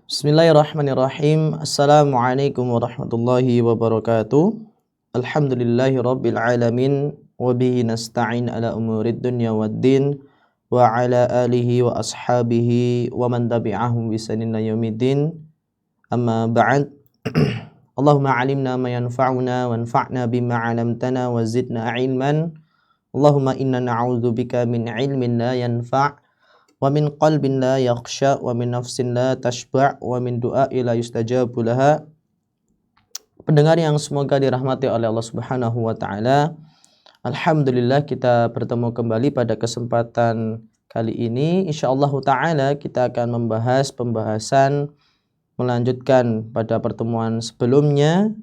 Bismillahirrahmanirrahim. Assalamualaikum warahmatullahi wabarakatuh. Alhamdulillahi rabbil alamin. Wabihi nasta'in ala umurid dunya waddin. Wa ala alihi wa ashabihi wa man tabi'ahum bisanin yaumiddin. Amma ba'd. Allahumma alimna ma yanfa'una wanfa'na bima 'allamtana wa zidna ilman. Allahumma inna na'udzubika min ilmin la yanfa' wa min qalbin la yakhsha wa min nafsin la tashba' wa min du'a'i la yustajabu laha. Pendengar yang semoga dirahmati oleh Allah Subhanahu wa taala. Alhamdulillah kita bertemu kembali pada kesempatan kali ini. Insyaallah taala kita akan membahas pembahasan melanjutkan pada pertemuan sebelumnya,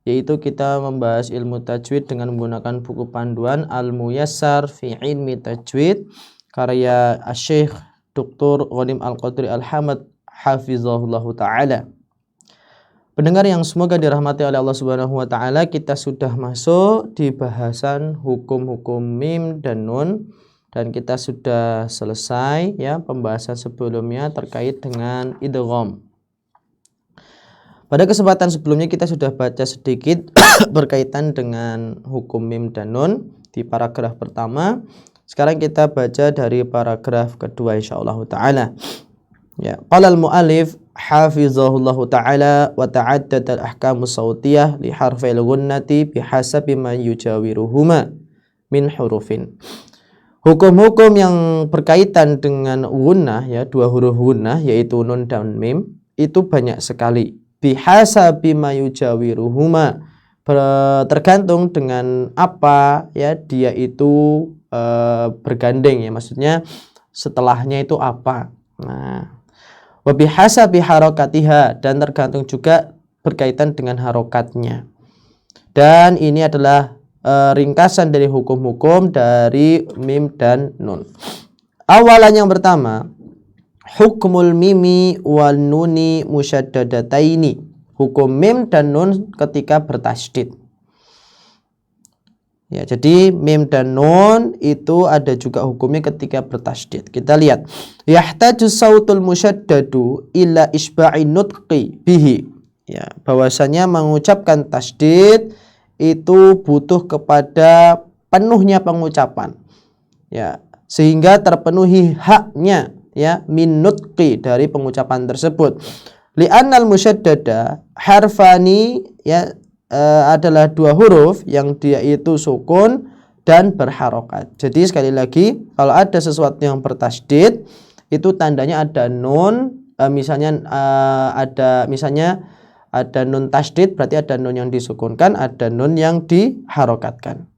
yaitu kita membahas ilmu tajwid dengan menggunakan buku panduan Al-Muyassar fi Ilmi Tajwid karya Syekh Dr. Ghanim Al-Qadri Al-Hamad hafizahullah ta'ala. Pendengar yang semoga dirahmati oleh Allah Subhanahu wa taala, kita sudah masuk di bahasan hukum-hukum mim dan nun, dan kita sudah selesai ya pembahasan sebelumnya terkait dengan idgham. Pada kesempatan sebelumnya kita sudah baca sedikit berkaitan dengan hukum mim dan nun di paragraf pertama. Sekarang kita baca dari paragraf kedua insyaallah taala. Ya, qala al-muallif hafizahullahu taala wa ta'addat al-ahkamu sautiyah li harfil gunnati bihasabi ma yujawiruhuma min hurufin. Hukum-hukum yang berkaitan dengan gunnah ya, dua huruf gunnah yaitu nun dan mim itu banyak sekali. Bihasabi ma yujawiruhuma, tergantung dengan apa ya dia itu bergandeng ya, maksudnya setelahnya itu apa. Nah, wa bihasabi harakatiha, dan tergantung juga berkaitan dengan harokatnya. Dan ini adalah ringkasan dari hukum-hukum dari mim dan nun. Awalan yang pertama, hukmul mimi wal nuni musyaddadataini. Hukum mim dan nun ketika bertasydid. Ya, jadi mim dan nun itu ada juga hukumnya ketika bertasydid. Kita lihat, yahtaju sautul musyaddadu ila isba'i nutqi bihi. Ya, bahwasanya mengucapkan tasydid itu butuh kepada penuhnya pengucapan. Ya, sehingga terpenuhi haknya ya min nutqi dari pengucapan tersebut. Li'annal musyaddada harfani ya adalah dua huruf yang dia itu sukun dan berharokat. Jadi sekali lagi, kalau ada sesuatu yang bertasydid itu tandanya ada nun, misalnya ada nun tasydid, berarti ada nun yang disukunkan, ada nun yang diharokatkan.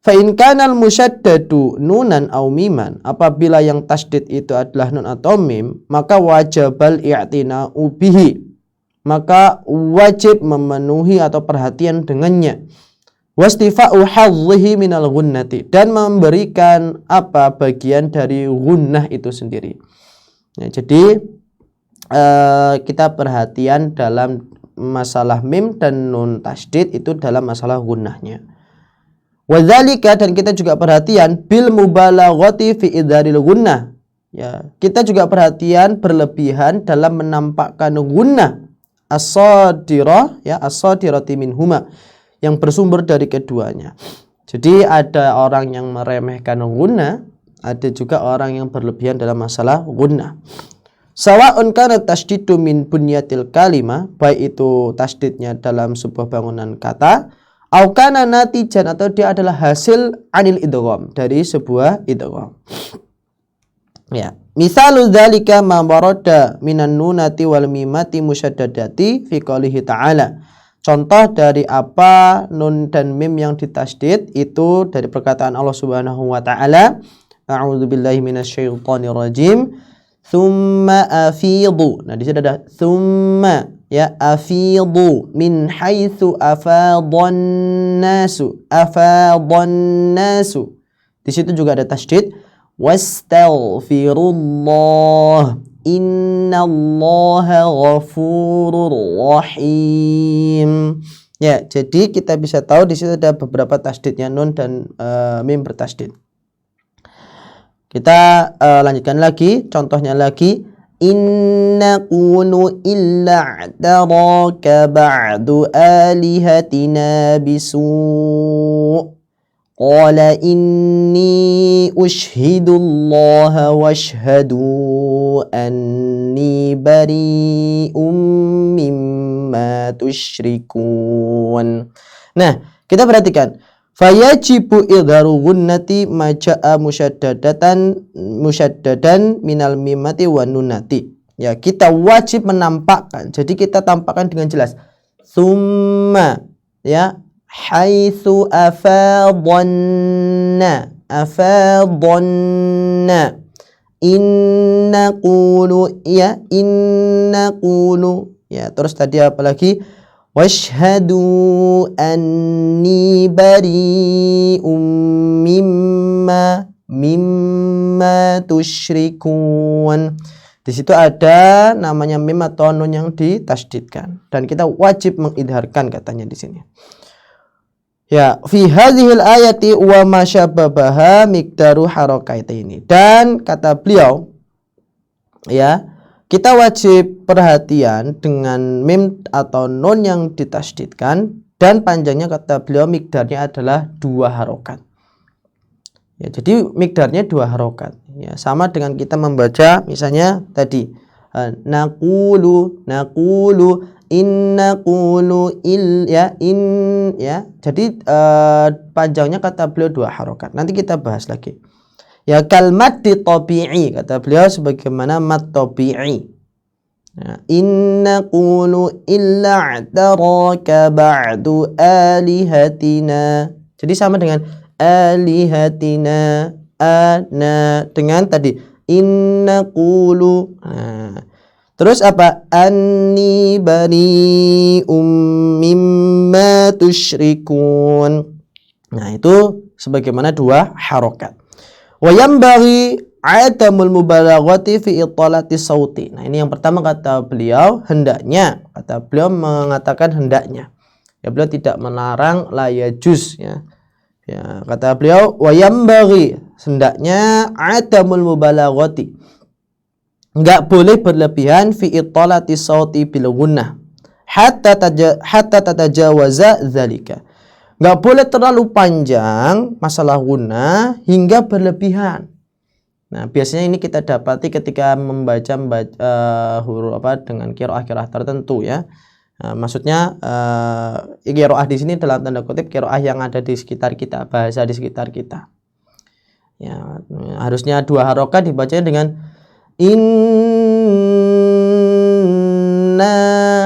Fa in kana al-musyaddadu nunan aw miman, apabila yang tasydid itu adalah nun atau mim, maka wajibal i'tina'u bihi, maka wajib memenuhi atau perhatian dengannya. Wastifa'u hadhihi minal gunnati, dan memberikan apa bagian dari gunnah itu sendiri. Ya, jadi kita perhatian dalam masalah mim dan nun tasydid itu dalam masalah gunnahnya. Wadzalika, dan kita juga perhatian bil mubalaghati fi idharil gunnah. Ya, kita juga perhatian berlebihan dalam menampakkan gunnah as-sadirah ya, as-sadirati minhuma, yang bersumber dari keduanya. Jadi ada orang yang meremehkan gunnah, ada juga orang yang berlebihan dalam masalah gunnah. Sawa'un kana tasdidu min bunyatil kalimah, baik itu tasdidnya dalam sebuah bangunan kata, au kana natijan, atau dia adalah hasil anil idgham, dari sebuah idgham. Ya, misalu dzalika ma warada minan nunati wal mimati musyaddadati fi qoulihi ta'ala. Contoh dari apa nun dan mim yang ditasydid itu dari perkataan Allah Subhanahu wa taala, a'udzubillahi minasyaitonir rajim, tsumma afidhu. Nah, di sini ada tsumma ya, afidhu min haitsu afadhan nasu, afadhan nasu. Di situ juga ada tasydid. Wastaghfirullah innallaha ghafurur rahim. Ya, jadi kita bisa tahu di situ ada beberapa tasydidnya nun dan mim bertasydid. Kita lanjutkan lagi, contohnya lagi. in naqulu illa i'taraka ba'du alihatina bisu' qala inni ushhidullaha washhadu anni bari'um mimma tusyrikun. Nah, kita perhatikan. Fayajibu idharu gunnati maja'a musyaddadan minal mimati wa nunati. Ya, kita wajib menampakkan. Jadi kita tampakkan dengan jelas. Summa, ya, haitsu afadhanna inna qulu, ya, inna qulu, ya, terus tadi apa lagi? Washhadu anni bari'um mimma tusyrikun. Di situ ada namanya mim atau nun yang ditasdidkan dan kita wajib mengidharkan katanya di sini. Ya, fi hadhil ayati wa ma syababaha miqdaru harakaitaini. Dan kata beliau, ya, kita wajib perhatian dengan mim atau nun yang ditasdidkan dan panjangnya kata beliau miqdarnya adalah 2 harokat. Ya, jadi miqdarnya 2 harokat. Ya, sama dengan kita membaca misalnya tadi naqulu inna qulu il, ya, in, ya. Jadi panjangnya kata beliau 2 harokat. Nanti kita bahas lagi. Ya, kalimat di tabi'i kata beliau sebagaimana mat tabi'i. Ya, inna qulu illa i'taraka ba'du alihatina. Jadi sama dengan alihatina, ana, dengan tadi inna qulu. Nah, terus apa? Anni bari'um mimma tusyrikun. Nah, itu sebagaimana 2 harokat. Wa yanbaghi adamul mubalaghati fi italati sauti. Nah, ini yang pertama kata beliau, hendaknya. Kata beliau mengatakan hendaknya. Ya, beliau tidak melarang la yajuz, ya. Ya, kata beliau wa yanbaghi, hendaknya adamul mubalaghati. Enggak boleh berlebihan fi italati sauti bil gunnah hatta tatajawaza dzalika. Enggak boleh terlalu panjang masalah gunnah hingga berlebihan. Nah, biasanya ini kita dapati ketika membaca huruf dengan qiraah-qiraah tertentu, ya. Maksudnya qiraah di sini dalam tanda kutip qiraah yang ada di sekitar kita, bahasa di sekitar kita. Ya, harusnya 2 harokat dibacanya dengan inna.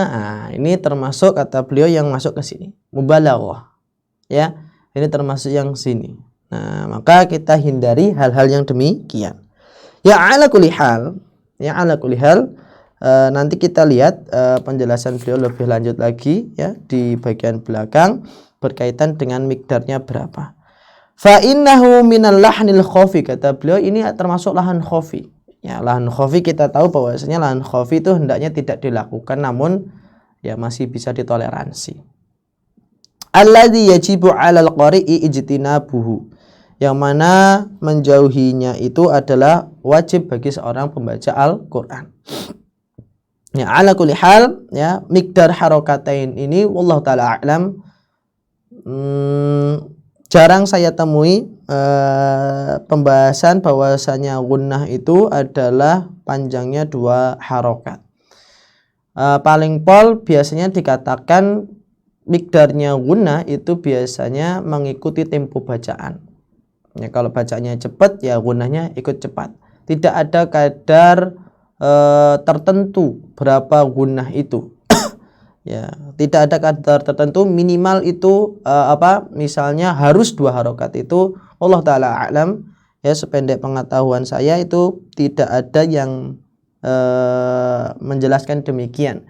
Nah, ini termasuk kata beliau yang masuk ke sini, mubalaghah. Ya, ini termasuk yang sini. Nah, maka kita hindari hal-hal yang demikian. Ya, ala kulli hal, nanti kita lihat penjelasan beliau lebih lanjut lagi, ya, di bagian belakang berkaitan dengan mikdarnya berapa. Fa innahu minal lahnil khafi, kata beliau ini termasuk lahan khafi. Ya, lahan khafi kita tahu bahwasanya lahan khafi itu hendaknya tidak dilakukan, namun ya masih bisa ditoleransi. Alladzi yajibu 'alal qari'i ijtinabuhu, yang mana menjauhinya itu adalah wajib bagi seorang pembaca Al-Qur'an. Ya, ala kulli hal, ya, miqdar harokatain ini wallahu taala a'lam, jarang saya temui pembahasan bahwasanya gunnah itu adalah panjangnya 2 harokat. Paling pol biasanya dikatakan miqdarnya gunnah itu biasanya mengikuti tempo bacaan. Ya, kalau bacanya cepat, ya gunnahnya ikut cepat. Tidak ada kadar tertentu berapa gunnah itu. Ya, tidak ada kadar tertentu, minimal itu misalnya harus 2 harokat itu Allah taala a'lam, ya, sependek pengetahuan saya itu tidak ada yang menjelaskan demikian.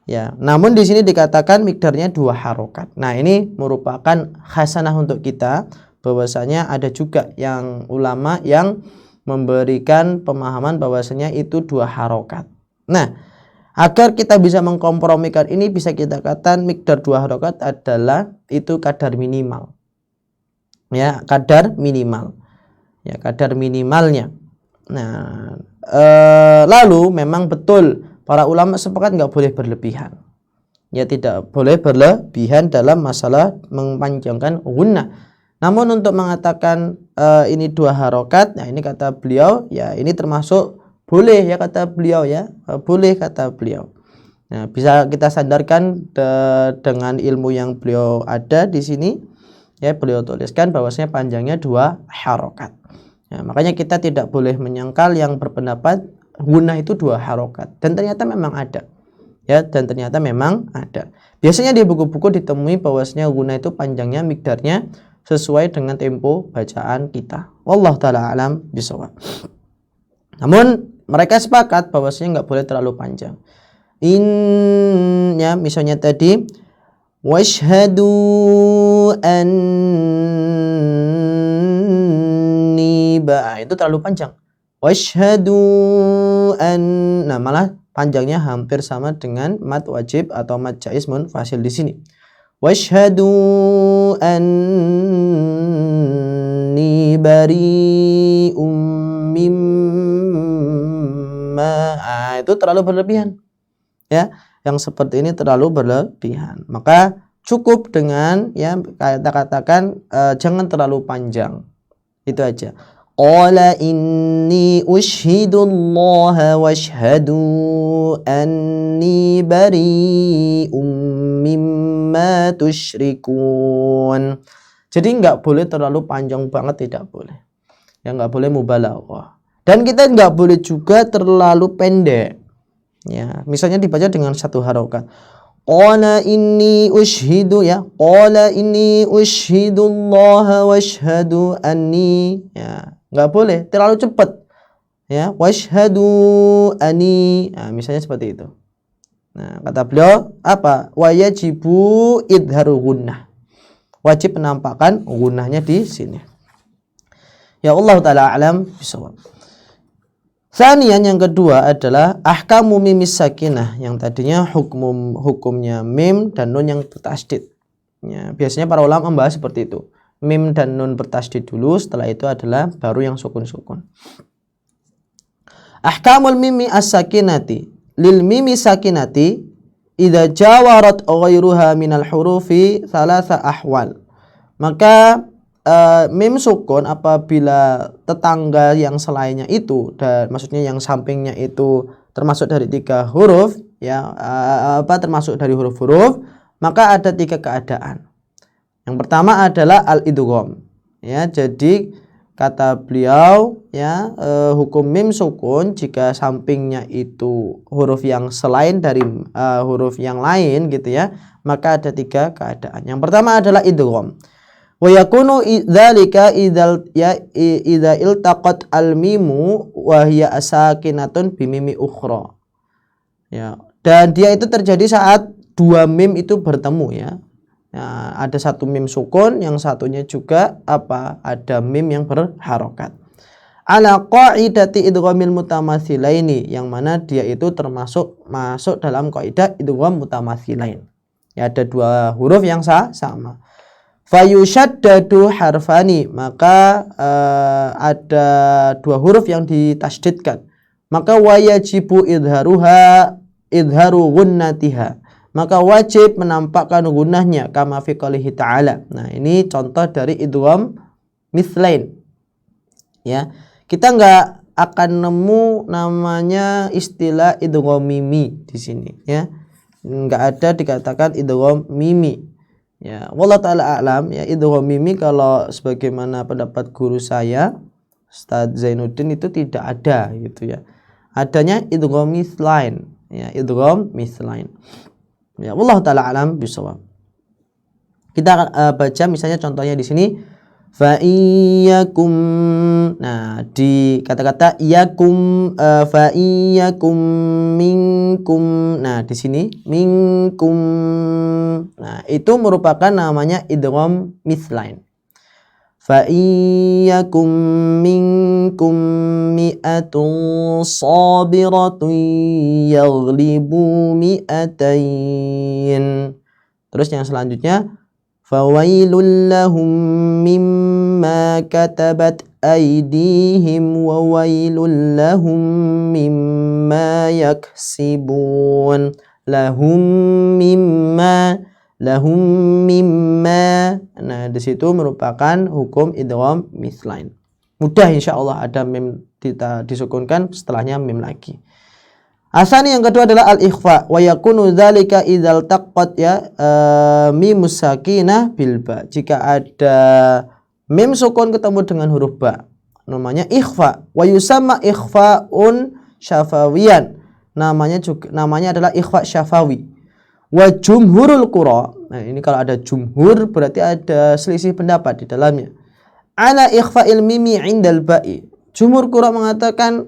Ya, namun di sini dikatakan miqdarnya 2 harokat. Nah, ini merupakan hasanah untuk kita bahwasanya ada juga yang ulama yang memberikan pemahaman bahwasanya itu 2 harokat. Nah, agar kita bisa mengkompromikan ini, bisa kita katakan miqdar 2 harokat adalah itu kadar minimal. Ya, kadar minimal. Ya, kadar minimalnya. Nah, lalu memang betul para ulama sepakat nggak boleh berlebihan. Ya, tidak boleh berlebihan dalam masalah memanjangkan gunnah. Namun untuk mengatakan ini 2 harokat, nah ini kata beliau, ya ini termasuk boleh ya kata beliau ya, boleh kata beliau. Nah, bisa kita sandarkan dengan ilmu yang beliau ada di sini. Ya, beliau tuliskan bahwasanya panjangnya 2 harokat. Nah, makanya kita tidak boleh menyangkal yang berpendapat gunnah itu 2 harokat. Dan ternyata memang ada. Ya, dan ternyata memang ada. Biasanya di buku-buku ditemui bahwasanya gunnah itu panjangnya mikdarnya sesuai dengan tempo bacaan kita. Wallahu taala alam bisawab. Namun mereka sepakat bahwasanya nggak boleh terlalu panjang. Ya, misalnya tadi washhadu anni itu terlalu panjang. Washhadu nah malah panjangnya hampir sama dengan mad wajib atau mad jaiz munfasil di sini. Washhadu anni bari'um mimma. Itu terlalu berlebihan. Ya, yang seperti ini terlalu berlebihan. Maka cukup dengan ya kita katakan jangan terlalu panjang. Itu aja. Qala inni ushhidullaha washhadu anni bari'um mimma tusyrikun. Jadi nggak boleh terlalu panjang banget, tidak boleh. Ya, nggak boleh mubalaghah. Dan kita nggak boleh juga terlalu pendek. Ya, misalnya dibaca dengan 1 harokat. Qala inni ushhidu ya. Qala inni ushhidullaha washhadu anni. Ya, nggak boleh terlalu cepat. Ya, washhadu anni. Nah, misalnya seperti itu. Nah, kata beliau apa? Wajibu idharu gunnah. Wajib penampakan gunnahnya di sini. Ya Allah taala alam bisawab. Sanian yang kedua adalah ahkamu mimis sakinah, yang tadinya hukumnya mim dan nun yang bertasydid. Ya, biasanya para ulama membahas seperti itu. Mim dan nun bertasydid dulu, setelah itu adalah baru yang sukun-sukun. Ahkamul mimi as-sakinati lil mimi sakinati idza jawarat ghairuha minal hurufi thalatha ahwal. Maka mim sukun apabila tetangga yang selainnya itu, dan maksudnya yang sampingnya itu termasuk dari 3 huruf ya, termasuk dari huruf-huruf, maka ada 3 keadaan. Yang pertama adalah al-idgham. Ya, jadi kata beliau ya, hukum mim sukun jika sampingnya itu huruf yang selain dari huruf yang lain gitu ya, maka ada 3 keadaan. Yang pertama adalah idgham. Wa yakunu dzalika idza iltaqat al-mimu wa hiya asakinatun bi mimi ukhra. Ya, dan dia itu terjadi saat 2 mim itu bertemu ya. Nah, ada 1 mim sukun, yang satunya juga ada mim yang berharokat. Ala qaidati idghamil mutamatsilaini, yang mana dia itu masuk dalam kaidah idgham mutamatsilain. Ya, ada 2 huruf yang sama. Fayushaddadu harfani, maka ada 2 huruf yang ditasydidkan. Maka wajibu idharu gunnatiha, maka wajib menampakkan gunnahnya kama fi qoulihi ta'ala. Nah, ini contoh dari idgham mithlain. Ya, kita nggak akan nemu namanya istilah idgham mimi di sini ya. Nggak ada dikatakan idgham mimi. Ya, wallahu taala a'lam ya, idgham mimi kalau sebagaimana pendapat guru saya Ustaz Zainuddin itu tidak ada gitu ya. Adanya idgham mithlain ya, idgham mithlain. Ya, wallahu taala a'lam bisawab. Kita akan baca misalnya contohnya di sini fa iyyakum. Nah, di kata-kata iyakum, fa iyyakum minkum. Nah, di sini minkum. Nah, itu merupakan namanya idgham mithlain. Fa iyyakum minkum mi'atun sabiratun yaghlibu mi'atain. Terus yang selanjutnya fawailul lahum mimma katabat aydihim wa wailul lahum mimma yaksibun. Lahum mimma. Nah, di situ merupakan hukum idgham mithlain. Mudah insyaallah, ada mim kita disukunkan, setelahnya mim lagi. Asani yang kedua adalah al-ikhfa, wa yakunu dzalika idzal taqqat mim sakinah bil ba. Jika ada mim sukun ketemu dengan huruf ba, namanya ikhfa. Wa yusamma ikhfaun syafawiyan. Namanya adalah ikhfa syafawi. Wa jumhurul qura. Nah, ini kalau ada jumhur berarti ada selisih pendapat di dalamnya. Ala ikhfa'il mimi 'indal ba'i. Jumhur qura mengatakan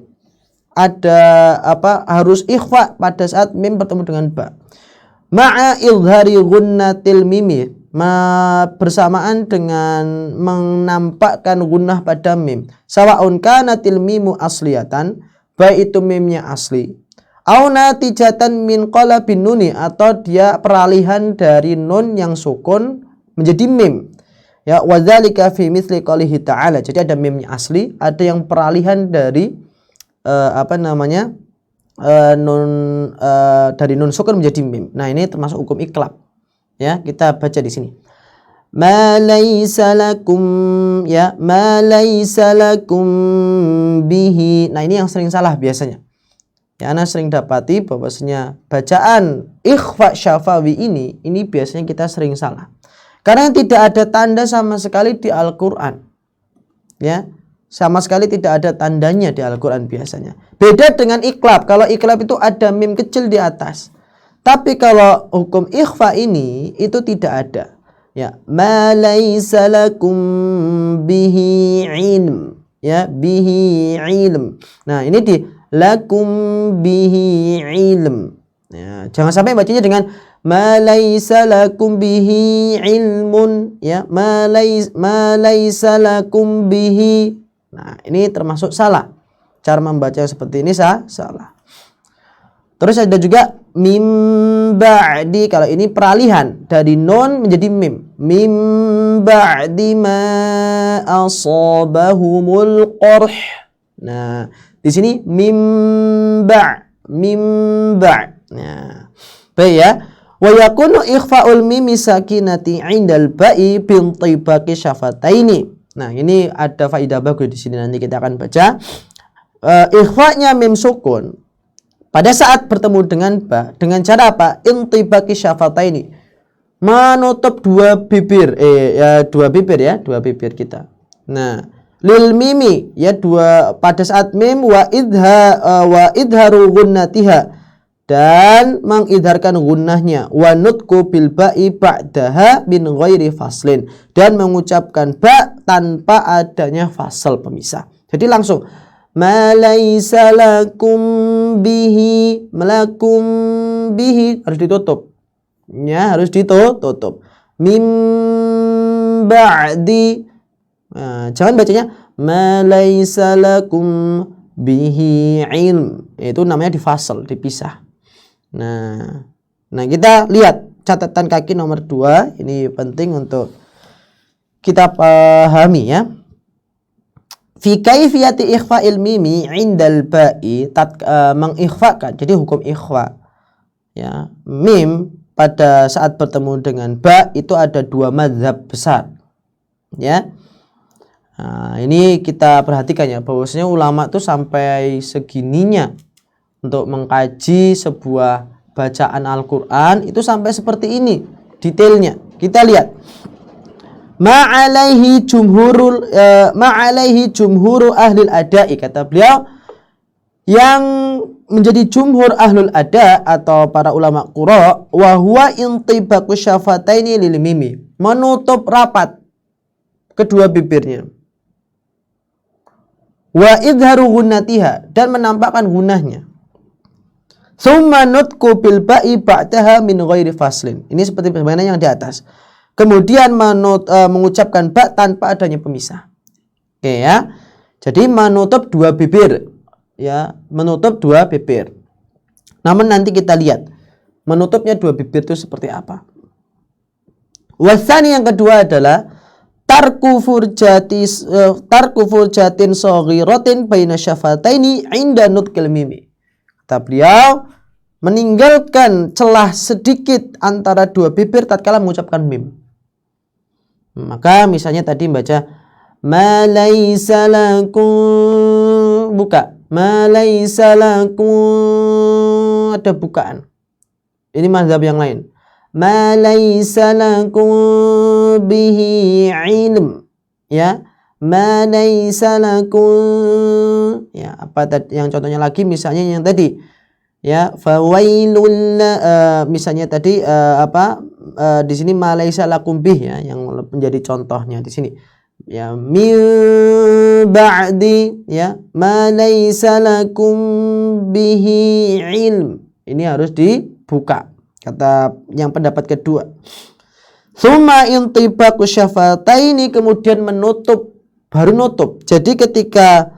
ada harus ikhfa pada saat mim bertemu dengan ba. Ma'a idhari gunnatil mimi, bersamaan dengan menampakkan gunnah pada mim. Sawa'un kanatil mimu asliyatan, baik itu mimnya asli, au natijatan min qalabin nuni, atau dia peralihan dari nun yang sukun menjadi mim. Ya, wadzalika fi mithli qoulihi ta'ala. Jadi ada mimnya asli, ada yang peralihan dari dari nun sukun menjadi mim. Nah, ini termasuk hukum iklab. Ya, kita baca di sini. Ma laisa lakum, ya, ma laisa lakum bihi. Nah, ini yang sering salah biasanya. Ya, Ana sering dapati bahwasanya bacaan ikhfa syafawi ini biasanya kita sering salah. Karena tidak ada tanda sama sekali di Al-Qur'an. Ya, sama sekali tidak ada tandanya di Al-Qur'an biasanya. Beda dengan iklab. Kalau iklab itu ada mim kecil di atas. Tapi kalau hukum ikhfa ini itu tidak ada. Ya, ma laisa lakum bihi ilm. Ya, bihi ilm. Nah, ini di lakum bihi ilm. Ya, jangan sampai bacanya dengan ma laisa lakum bihi ilmun, ya, ma laisa lakum bihi. Nah, ini termasuk salah. Cara membaca seperti ini salah. Terus ada juga mim ba'di. Kalau ini peralihan dari nun menjadi mim. Mim ba'di ma asabahumul qarh. Nah, di sini mim ba'. Nah, baik ya. Wa yakunu ikhfa'ul mimi sakinati 'indal ba'i bin tibaqi syafataini. Nah, ini ada faedah bagus di sini, nanti kita akan baca. Ikhfa'nya mim sukun pada saat bertemu dengan ba dengan cara apa? Intibaqi syafataini. Menutup dua bibir dua bibir kita. Nah, lil mimi, ya, pada saat mim wa idharu gunnatiha, dan mengidharkan gunnahnya, wa nutku bil ba'i ba'daha min ghairi faslin, dan mengucapkan ba tanpa adanya fasal pemisah. Jadi langsung ma laisa lakum bihi, melakum bihi harus ditutup. Ya, harus ditutup. Mim ba'di. Nah, jangan bacanya ma laisa lakum bihi ilm. Itu namanya difasal, dipisah. Nah, kita lihat catatan kaki nomor 2. Ini penting untuk kita pahami, ya. Fi kaifiyati ikhfa'il mimi 'indal ba'i, mengikhfakan. Jadi hukum ikhfa, ya, mim pada saat bertemu dengan ba itu ada 2 mazhab besar, ya. Nah, ini kita perhatikan, ya, bahwasanya ulama tuh sampai segininya untuk mengkaji sebuah bacaan Al-Qur'an itu sampai seperti ini detailnya. Kita lihat. Ma'alaihi jumhuru ahlil adai, kata beliau, yang menjadi jumhur ahlul ada atau para ulama qura, wa huwa intibaqu syafataini lil mimi, menutup rapat kedua bibirnya, wa idharu gunnatiha, dan menampakkan gunnahnya, summa nutku bil ba'i ba'daha min ghairi faslin. Ini seperti bagaimana yang di atas. Kemudian mengucapkan ba tanpa adanya pemisah. Oke, ya. Jadi menutup 2 bibir, ya, menutup 2 bibir. Namun nanti kita lihat menutupnya 2 bibir itu seperti apa. Wasani yang kedua adalah tarku furjatin saghiratin baina syafataini inda nutqil mimi. Kata beliau, meninggalkan celah sedikit antara dua bibir tatkala mengucapkan mim. Maka misalnya tadi baca ma laisa lakum, buka ma laisa lakum, ada bukaan. Ini mazhab yang lain. Ma laisa lakum bihi ilm, ya, ma laisa lakum, ya, apa tadi yang contohnya lagi, misalnya yang tadi, ya, fawailul, misalnya tadi di sini ma laisa lakum bih, ya, yang menjadi contohnya di sini, ya, min ba'di, ya, ma laisa lakum bihi ilm, ini harus dibuka. Kata yang pendapat kedua. Summa intibaqu syafataini, kemudian menutup, baru nutup. Jadi ketika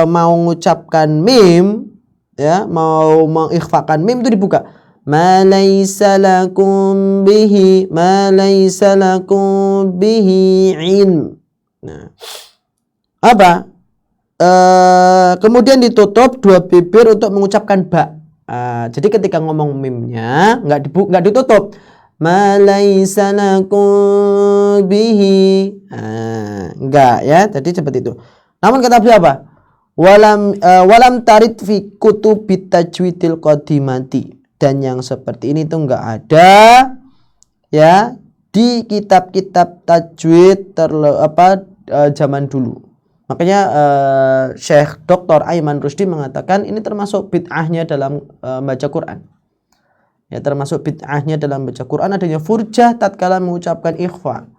mau mengucapkan mim, ya, mau mengikhfakan mim itu dibuka. Ma laisa lakum bihi, ma laisa lakum bihi ilm. Nah, apa? Kemudian ditutup dua bibir untuk mengucapkan ba. Jadi ketika ngomong mimnya nggak ditutup. Ma laisa lakum bihi. Enggak, ya. Tadi seperti itu. Namun kata beliau apa? Walam tarid fi kutubit tajwidil qadimati. Dan yang seperti ini tuh enggak ada, ya, di kitab-kitab tajwid zaman dulu. Makanya Syekh Dr. Aiman Rusdi mengatakan ini termasuk bid'ahnya dalam baca Quran. Ya, termasuk bid'ahnya dalam baca Quran adanya furjah tatkala mengucapkan ikhfa.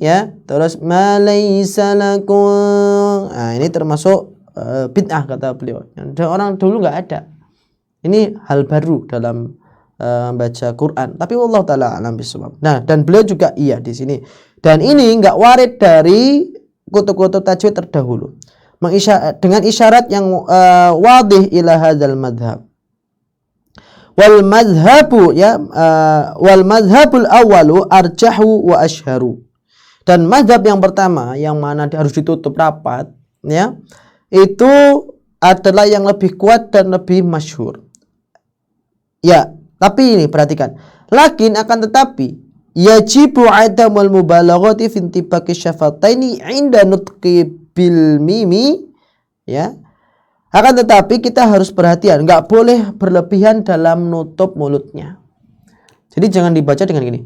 Ya, terus ma laisa lakum. Ini termasuk bid'ah kata beliau. Dan orang dulu enggak ada. Ini hal baru dalam baca Quran. Tapi Allah taala alam bisawab. Nah, dan beliau juga iya di sini. Dan ini enggak warid dari kutub-kutub tajwid terdahulu dengan isyarat yang wadih ila hadzal madhab. Wal madhabu, ya, wal madhabul awalu arjahu wa ashharu. Dan madhab yang pertama yang mana harus ditutup rapat, ya, itu adalah yang lebih kuat dan lebih masyhur. Ya, tapi ini perhatikan. Lakin akan tetapi yajibu adamul mubalaghati fi intibaqi syafataini inda nutqi bil mimi, ya. Akan tetapi kita harus perhatian, enggak boleh berlebihan dalam nutup mulutnya. Jadi jangan dibaca dengan gini.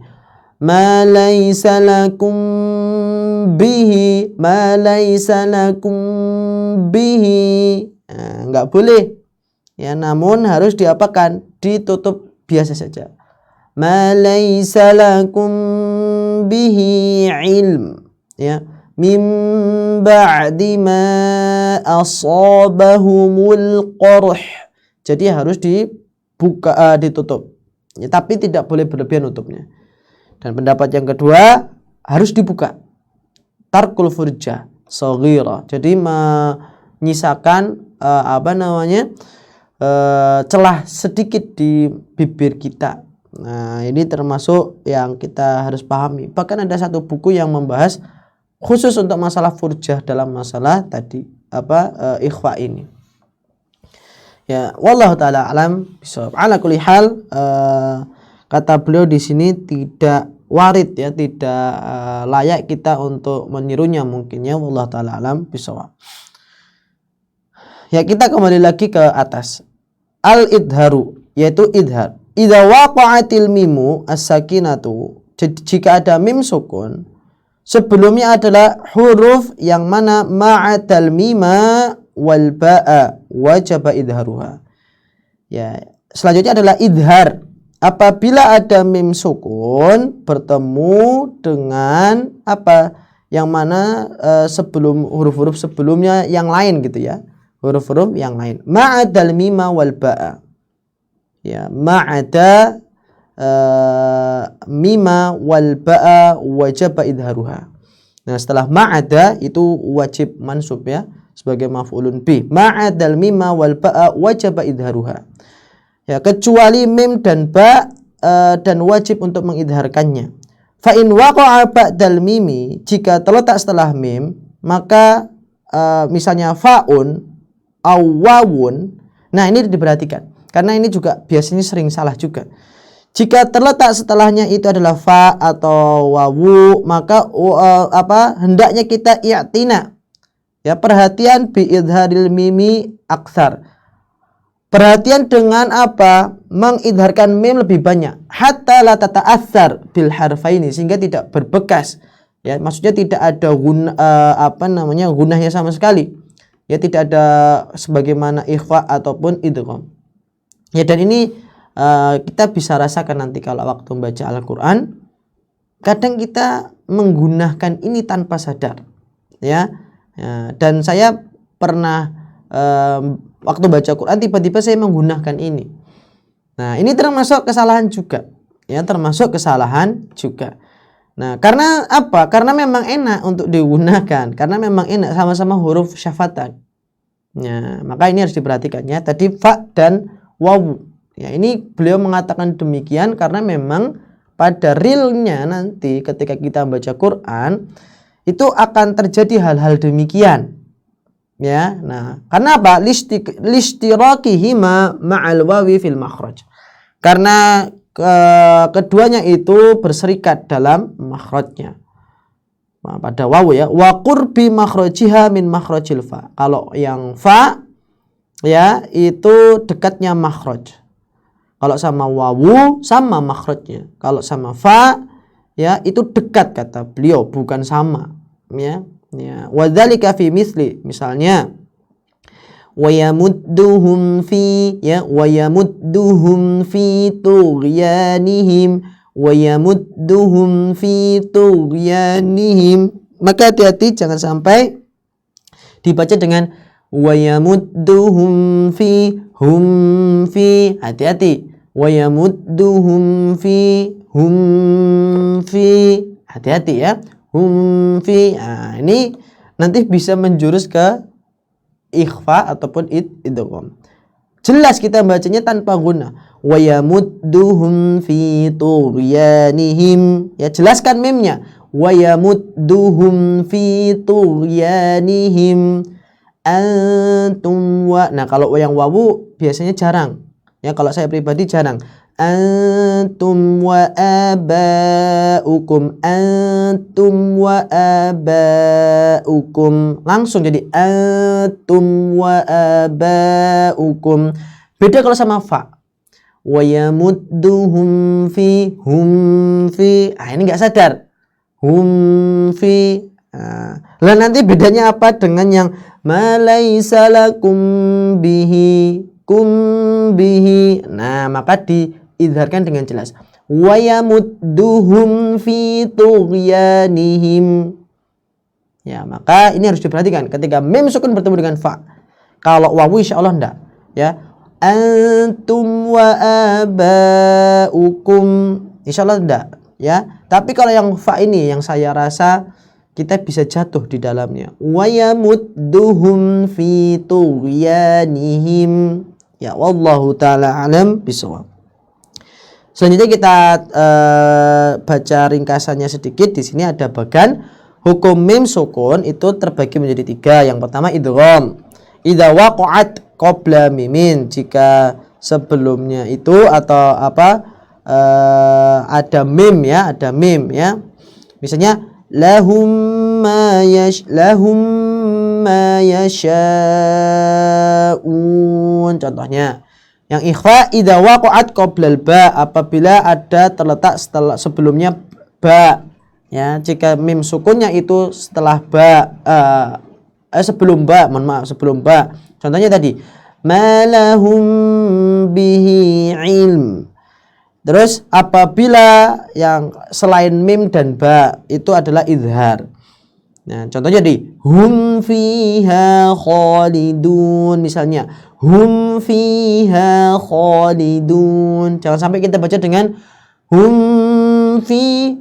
Ma laisa lakum bihi, ma laisa lakum bihi. Enggak boleh. Ya, namun harus diapakan? Ditutup biasa saja. Ma laisa lakum bihi ilm, ya, mim ba'di ma asabahumul qarh. Jadi harus dibuka, ditutup, ya, tapi tidak boleh berlebihan nutupnya. Dan pendapat yang kedua harus dibuka, tarkul furjah saghira, jadi menyisakan celah sedikit di bibir kita. Nah, ini termasuk yang kita harus pahami. Bahkan ada satu buku yang membahas khusus untuk masalah furjah dalam masalah tadi ikhfa ini. Ya, wallahu taala alam bisawab. Ala kulli hal, kata beliau di sini tidak warid, ya, tidak layak kita untuk menirunya mungkinnya, wallahu taala alam bisawab. Ya, kita kembali lagi ke atas. Al-idharu, yaitu idhar. Idza waqa'atil mimu as-sakinatu, jika ada mim sukun sebelumnya adalah huruf yang mana ma'adal mima wal ba'a wajaba idharuha. Ya, selanjutnya adalah idhar. Apabila ada mim sukun bertemu dengan yang mana sebelum huruf-huruf sebelumnya yang lain, gitu, ya. Huruf-huruf yang lain. Ma'adal mima wal ba'a. Ya, ma'ada mima wal ba'a wajaba idharuha. Nah, setelah ma'ada itu wajib mansub, ya, sebagai maf'ulun bih. Ma'adal mima wal ba'a wajaba idharuha. Ya, kecuali mim dan ba dan wajib untuk mengidharkannya. Fa in waqa'a ba'dal mimi, jika terletak setelah mim, maka misalnya faun aw wawun. Nah, ini diperhatikan karena ini juga biasanya sering salah juga. Jika terletak setelahnya itu adalah fa atau wawu, maka hendaknya kita i'tina. Ya, perhatian bi idharil mimi aktsar. Perhatian dengan apa? Mengidharkan mim lebih banyak. Hatta la tata'atsar bil harfaini, sehingga tidak berbekas. Ya, maksudnya tidak ada gunahnya sama sekali. Ya, tidak ada sebagaimana ikhfa ataupun idgham. Ya, dan ini kita bisa rasakan nanti kalau waktu membaca Al-Qur'an, kadang kita menggunakan ini tanpa sadar. Ya. Dan saya pernah waktu baca Quran tiba-tiba saya menggunakan ini. Nah, ini termasuk kesalahan juga. Ya, termasuk kesalahan juga. Nah, karena apa? Karena memang enak untuk digunakan. Karena memang enak, sama-sama huruf syafatan. Ya, maka ini harus diperhatikannya. Tadi fa dan wawu. Ya, ini beliau mengatakan demikian karena memang pada realnya nanti ketika kita membaca Quran itu akan terjadi hal-hal demikian. Ya, nah, karena apa? Lishtirakihima ma'al wawi fil makhraj. Karena keduanya itu berserikat dalam makhrajnya. Nah, pada wawu ya, wa qurbi makhrajiha min makhrajil fa. Kalau yang fa ya itu dekatnya makhraj. Kalau sama wawu sama makhrajnya. Kalau sama fa ya itu dekat kata beliau, bukan sama. Ya, wadzalika fi misli, misalnya wayamudduhum fi tughyanihim, maka hati-hati jangan sampai dibaca dengan wayamudduhum fi hum fi, hati-hati, wayamudduhum fi hum fi, hati-hati ya, hum fi. Nah, ini nanti bisa menjurus ke ikhfa ataupun idgham. Jelas kita bacanya tanpa guna. Wa yamudduhum fi tughyanihim. Ya, jelaskan mimnya. Wa yamudduhum fi tughyanihim antum wa. Nah, kalau yang wawu biasanya jarang. Ya, kalau saya pribadi jarang. Antum wa abaukum, antum wa abaukum, langsung jadi antum wa abaukum. Beda kalau sama fa. Wa yamudduhum fi hum fi. Ini enggak sadar. Hum fi. Lah nanti bedanya apa dengan yang ma laisa lakum bihi kum bihi. Nah, maka diidharkan dengan jelas. Wa yamudduhum fi tughyanihim. Ya, maka ini harus diperhatikan ketika mim sukun bertemu dengan fa. Kalau wawu insyaallah enggak, ya. Antum wa abaukum insyaallah enggak, ya. Tapi kalau yang fa ini yang saya rasa kita bisa jatuh di dalamnya. Wa yamudduhum fi tughyanihim. Ya, wallahu taala alam bisawab. Selanjutnya kita baca ringkasannya sedikit. Di sini ada bagan hukum mim sukun itu terbagi menjadi 3. Yang pertama idgham. Idza waqa'at qabla mimin, jika sebelumnya itu atau ada mim ya, ada mim ya. Misalnya lahum ma yasha'un, contohnya. Yang ikhfa idza waqa'at qoblal ba, apabila ada terletak sebelumnya ba. Ya, jika mim sukunnya itu setelah ba, sebelum ba, sebelum ba. Contohnya tadi malahum bihi ilm. Terus apabila yang selain mim dan ba itu adalah izhar. Nah, contohnya di hum fiha khalidun, misalnya hum fiha khalidun. Jangan sampai kita baca dengan hum fiha.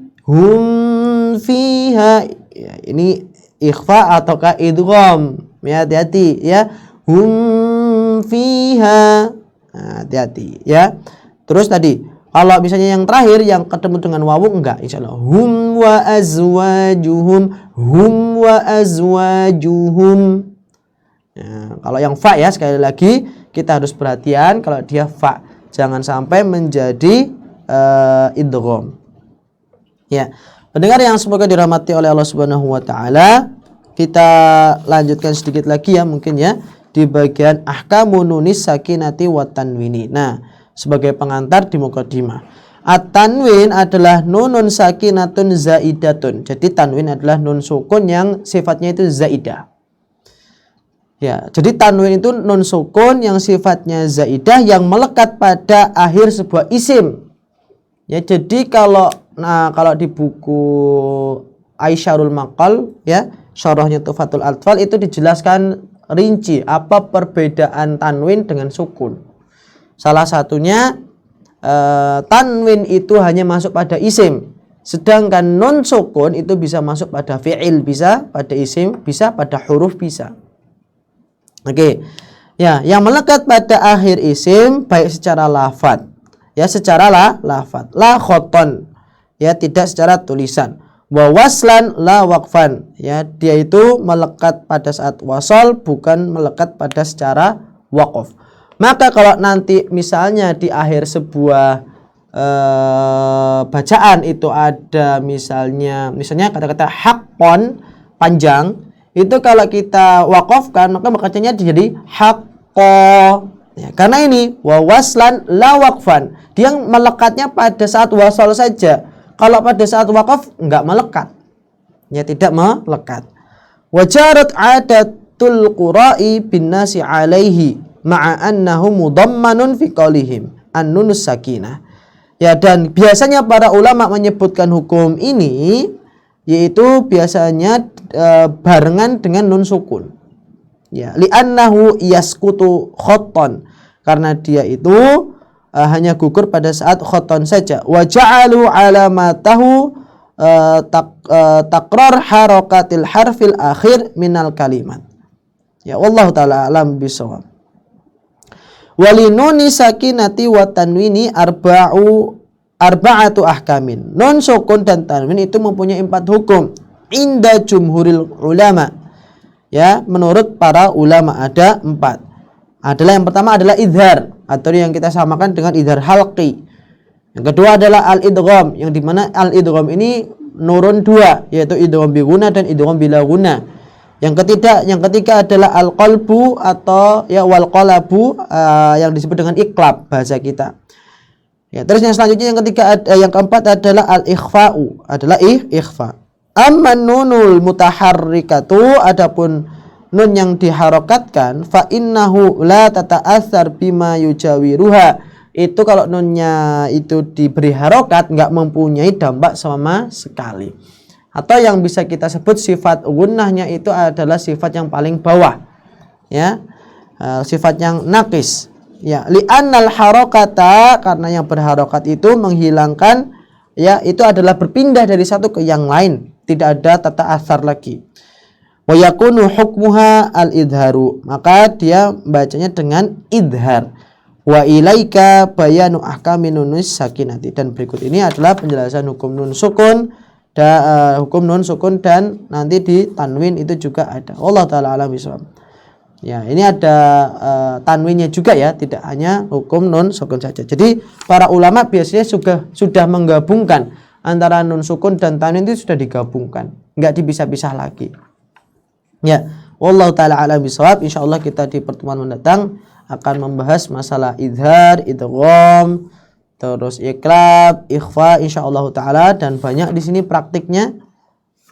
Ya, ini ikhfa ataukah idgham? Ya, hati-hati ya. Hum fiha. Nah, hati-hati ya. Terus tadi Kalau misalnya yang terakhir yang ketemu dengan wawu enggak, insyaallah. Hum wa azwajuhum. Ya, kalau yang fa ya sekali lagi kita harus perhatian kalau dia fa, jangan sampai menjadi idgham. Ya, pendengar yang semoga dirahmati oleh Allah Subhanahu wa taala, kita lanjutkan sedikit lagi ya mungkin ya di bagian ahkamun nunis sakinati wa tanwini. Nah, sebagai pengantar di mukadimah. At-tanwin adalah nunun sakinatun zaidatun. Jadi tanwin adalah nun sukun yang sifatnya itu zaidah. Ya, jadi tanwin itu nun sukun yang sifatnya zaidah yang melekat pada akhir sebuah isim. Ya, jadi kalau di buku Aisyarul Maqal ya, syarahnya Tuhfatul Atfal itu dijelaskan rinci apa perbedaan tanwin dengan sukun. Salah satunya tanwin itu hanya masuk pada isim, sedangkan nun sukun itu bisa masuk pada fi'il, bisa pada isim, bisa pada huruf, bisa. Oke. Ya, yang melekat pada akhir isim baik secara lafadz, ya secara lafadz, la khoton, ya tidak secara tulisan. Wa waslan la waqfan, ya dia itu melekat pada saat wasal, bukan melekat pada secara waqaf. Maka kalau nanti misalnya di akhir sebuah bacaan itu ada misalnya kata-kata haqqon panjang, itu kalau kita waqafkan maka bacanya jadi haqqo. Ya, karena ini wa waslan la waqfan, dia melekatnya pada saat wasal saja. Kalau pada saat waqaf enggak melekat. Ya tidak melekat. Wajarat adatul qura'i bin nasi alaihi ma'a annahu mudammanun fi qaulihim an-nunus sakinah. Ya, dan biasanya para ulama menyebutkan hukum ini yaitu biasanya barengan dengan nun sukun. Ya, li'annahu yaskutu khotton, karena dia itu hanya gugur pada saat khoton saja. Wa ja'alu alamatahu takrar harakatil harfil akhir minal kalimat. Ya, wallahu taala alam bisawab. Walinuni sakinati wa tanwini arba'atu ahkamin. Nun sukun dan tanwin itu mempunyai 4 hukum inda jumhuril ulama. Ya, menurut para ulama ada 4. Adalah yang pertama adalah idhar, atau yang kita samakan dengan idhar halqi. Yang kedua adalah al-idgham, yang dimana al-idgham ini nurun 2, yaitu idgham bi guna dan idgham bila guna. Yang ketiga adalah al-qalbu atau ya wal qalabu, yang disebut dengan iqlab bahasa kita. Ya, terus yang selanjutnya yang keempat adalah al-ikhfa'u, adalah ikhfa. Amman nunul mutaharrikatu, adapun nun yang diharokatkan, fa innahu la tata'athar bima yujawiruha, itu kalau nunnya itu diberi harokat nggak mempunyai dampak sama sekali. Atau yang bisa kita sebut sifat gunnahnya itu adalah sifat yang paling bawah, ya, sifat yang nakis. Ya, li'annal harokata, karena yang berharokat itu menghilangkan, ya itu adalah berpindah dari satu ke yang lain, tidak ada tata asar lagi. Wa yakunu hukmuha al-idharu, maka dia bacanya dengan idhar. Wa ilaika bayanu ahkamin nunus sakinati, dan berikut ini adalah penjelasan hukum nun sukun dan nanti di tanwin itu juga ada. Allah taala alam bisawab. Ya, ini ada tanwinnya juga ya, tidak hanya hukum nun sukun saja. Jadi para ulama biasanya sudah menggabungkan antara nun sukun dan tanwin, itu sudah digabungkan, enggak dipisah-pisah lagi. Ya, wallahu taala alam bisawab. Insyaallah kita di pertemuan mendatang akan membahas masalah idhar, idgham, terus iqlab, ikhfa insyaallah taala, dan banyak di sini praktiknya.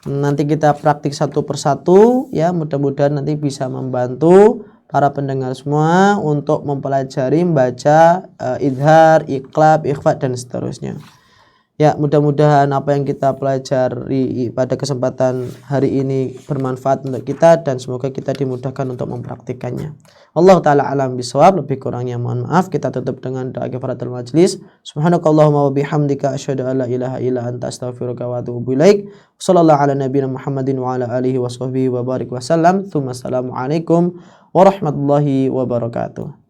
Nanti kita praktik satu persatu ya, mudah-mudahan nanti bisa membantu para pendengar semua untuk mempelajari membaca idhar, iqlab, ikhfa dan seterusnya. Ya, mudah-mudahan apa yang kita pelajari pada kesempatan hari ini bermanfaat untuk kita, dan semoga kita dimudahkan untuk mempraktikannya. Allah taala alam bisawab, lebih kurangnya mohon maaf. Kita tutup dengan doa kifaratul majlis. Subhanakallahumma wa bihamdika asyhadu an la ilaha illa anta astaghfiruka wa atubu ilaik. Shallallahu ala nabiyina Muhammadin wa ala alihi wa sahbihi wa barik wasallam. Tsumma assalamu alaikum warahmatullahi wabarakatuh.